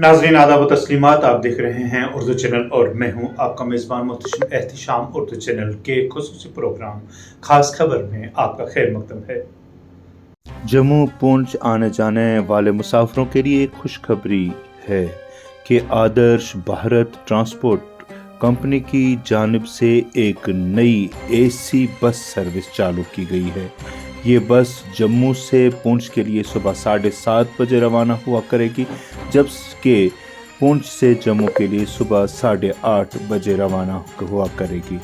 नाज़रीन आदाब व तस्लीमात, आप देख रहे हैं उर्दू चैनल और मैं हूं आपका मेज़बान मोहतशम एहतिशाम। उर्दू चैनल के खुसूसी प्रोग्राम खास खबर में आपका खैर मकदम है। जम्मू पूंछ आने जाने वाले मुसाफिरों के लिए खुशखबरी है कि आदर्श भारत ट्रांसपोर्ट कंपनी की जानिब से एक नई AC बस सर्विस चालू की गई है। ये बस जम्मू से पूंछ के लिए सुबह 7:30 बजे रवाना हुआ करेगी, जबकि पूंछ से जम्मू के लिए सुबह 8:30 बजे रवाना हुआ करेगी।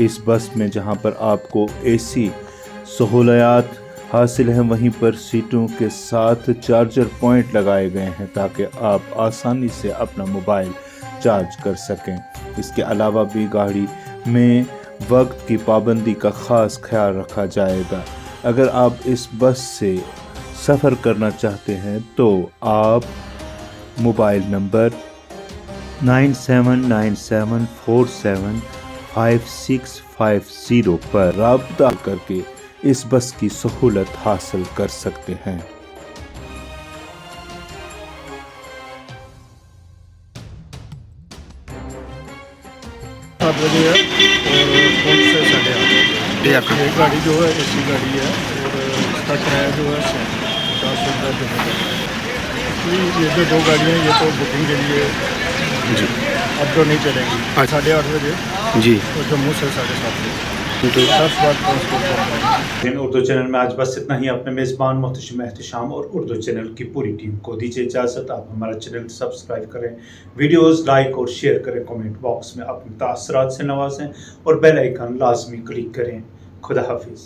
इस बस में जहां पर आपको AC सहूलियात हासिल हैं, वहीं पर सीटों के साथ चार्जर पॉइंट लगाए गए हैं ताकि आप आसानी से अपना मोबाइल चार्ज कर सकें। इसके अलावा भी गाड़ी में वक्त की पाबंदी का ख़ास ख्याल रखा जाएगा। अगर आप इस बस से सफ़र करना चाहते हैं तो आप मोबाइल नंबर 9797475650 पर राब्ता करके इस बस की सहूलत हासिल कर सकते हैं। 7 बजे है और पूंछ से 8:30। ये गाड़ी जो है AC गाड़ी है और इसका किराया जो है 50 रुपये जो है। ये जो 2 गाड़ियाँ हैं ये तो बुकिंग के लिए अब तो नहीं चलेंगी। 8:30 बजे जी और जम्मू से 7:30 बजे 10 बार ट्रांसपोर्ट। उर्दू चैनल में आज बस इतना ही। अपने मेज़बान मोहतशम एहतिशाम और उर्दू चैनल की पूरी टीम को दीजिए इजाज़त। आप हमारा चैनल सब्सक्राइब करें, वीडियोस लाइक और शेयर करें, कमेंट बॉक्स में अपने तासरात से नवाजें और बेल आइकन लाजमी क्लिक करें। खुदा हाफिज़।